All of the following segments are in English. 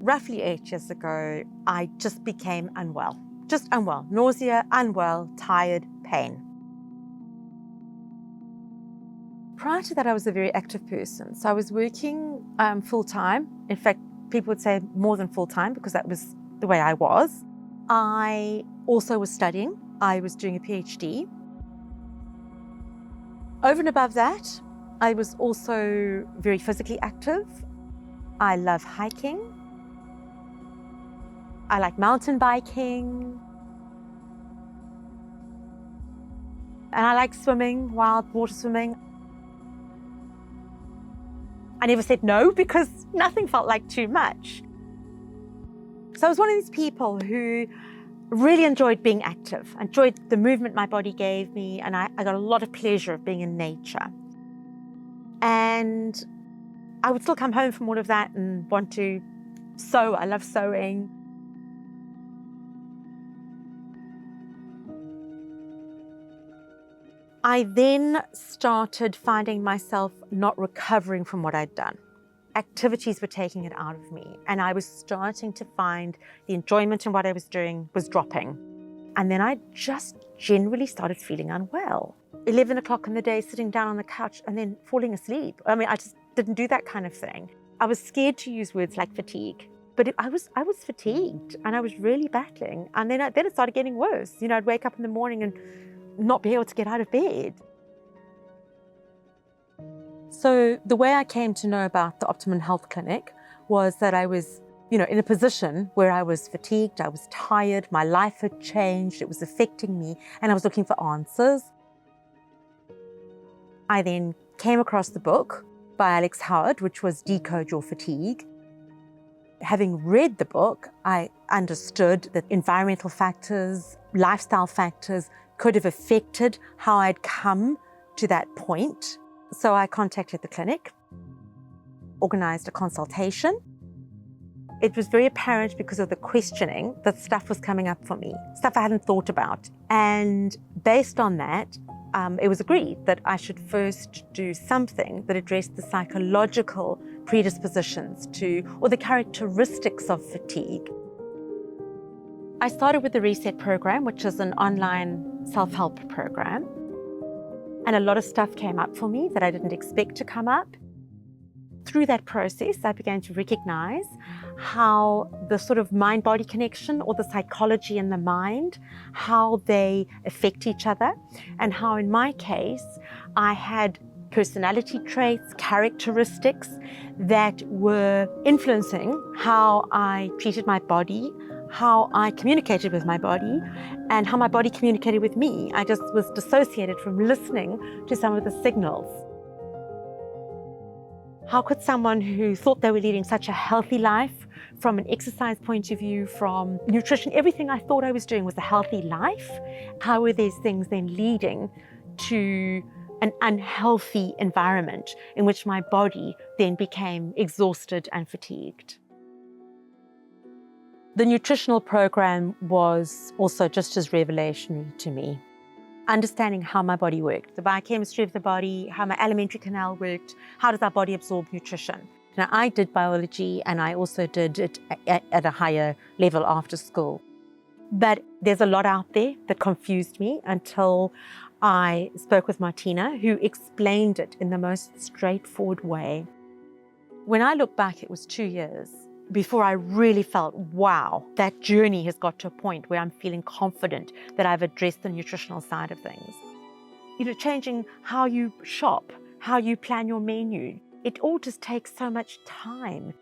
Roughly 8 years ago, I just became unwell. Just unwell. Nausea, unwell, tired, pain. Prior to that, I was a very active person. So I was working full-time. In fact, people would say more than full-time because that was the way I was. I also was studying. I was doing a PhD. Over and above that, I was also very physically active. I love hiking. I like mountain biking. And I like swimming, wild water swimming. I never said no because nothing felt like too much. So I was one of these people who really enjoyed being active, enjoyed the movement my body gave me, and I got a lot of pleasure of being in nature. And I would still come home from all of that and want to sew. I love sewing. I then started finding myself not recovering from what I'd done. Activities were taking it out of me, and I was starting to find the enjoyment in what I was doing was dropping. And then I just generally started feeling unwell. 11 o'clock in the day, sitting down on the couch and then falling asleep. I mean, I just didn't do that kind of thing. I was scared to use words like fatigue, but I was fatigued and I was really battling. And then it started getting worse. You know, I'd wake up in the morning and not be able to get out of bed. So the way I came to know about the Optimum Health Clinic was that I was, in a position where I was fatigued, I was tired, my life had changed, it was affecting me, and I was looking for answers. I then came across the book by Alex Howard, which was Decode Your Fatigue. Having read the book, I understood that environmental factors, lifestyle factors could have affected how I'd come to that point. So I contacted the clinic, organized a consultation. It was very apparent because of the questioning that stuff was coming up for me, stuff I hadn't thought about. And based on that, it was agreed that I should first do something that addressed the psychological predispositions to, or the characteristics of fatigue. I started with the Reset program, which is an online self-help program. And a lot of stuff came up for me that I didn't expect to come up. Through that process, I began to recognize how the sort of mind-body connection, or the psychology in the mind, how they affect each other, and how in my case, I had personality traits, characteristics that were influencing how I treated my body, how I communicated with my body, and how my body communicated with me. I just was dissociated from listening to some of the signals. How could someone who thought they were leading such a healthy life, from an exercise point of view, from nutrition, everything I thought I was doing was a healthy life, how were these things then leading to an unhealthy environment in which my body then became exhausted and fatigued? The nutritional program was also just as revelationary to me. Understanding how my body worked, the biochemistry of the body, how my alimentary canal worked, how does our body absorb nutrition? Now, I did biology, and I also did it at a higher level after school. But there's a lot out there that confused me until I spoke with Martina, who explained it in the most straightforward way. When I look back, it was 2 years before I really felt, wow, that journey has got to a point where I'm feeling confident that I've addressed the nutritional side of things. Changing how you shop, how you plan your menu, it all just takes so much time.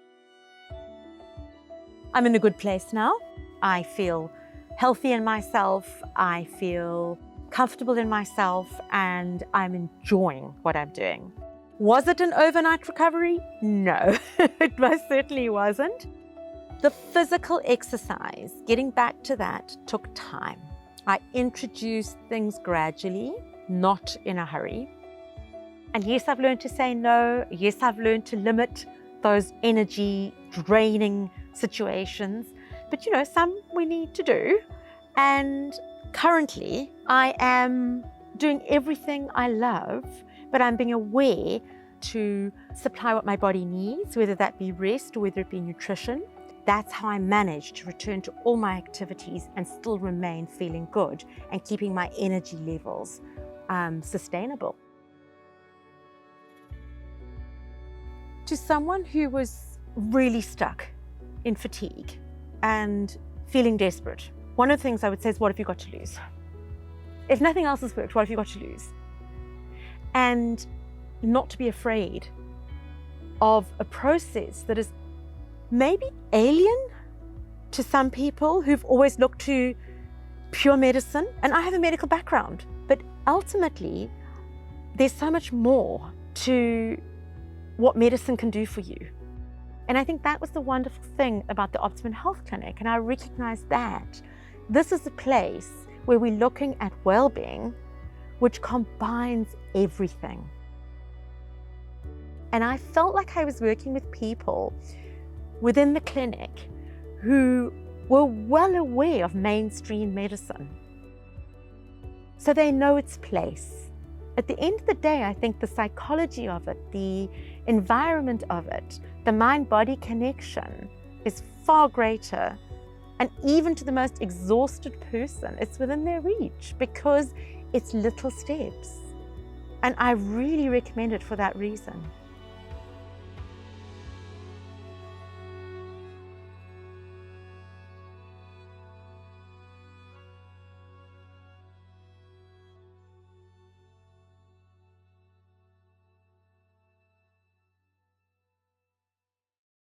I'm in a good place now. I feel healthy in myself. I feel comfortable in myself, and I'm enjoying what I'm doing. Was it an overnight recovery? No, it most certainly wasn't. The physical exercise, getting back to that, took time. I introduced things gradually, not in a hurry. And yes, I've learned to say no. Yes, I've learned to limit those energy draining situations. But some we need to do. And currently, I am doing everything I love, but I'm being aware to supply what my body needs, whether that be rest or whether it be nutrition. that's how I managed to return to all my activities and still remain feeling good and keeping my energy levels sustainable. To someone who was really stuck in fatigue and feeling desperate, one of the things I would say is, what have you got to lose? If nothing else has worked, what have you got to lose? And not to be afraid of a process that is maybe alien to some people who've always looked to pure medicine. And I have a medical background, but ultimately there's so much more to what medicine can do for you. And I think that was the wonderful thing about the Optimum Health Clinic. And I recognize that this is a place where we're looking at well-being, which combines everything. And I felt like I was working with people within the clinic who were well aware of mainstream medicine. So they know its place. At the end of the day, I think the psychology of it, the environment of it, the mind-body connection is far greater. And even to the most exhausted person, it's within their reach because it's little steps. And I really recommend it for that reason.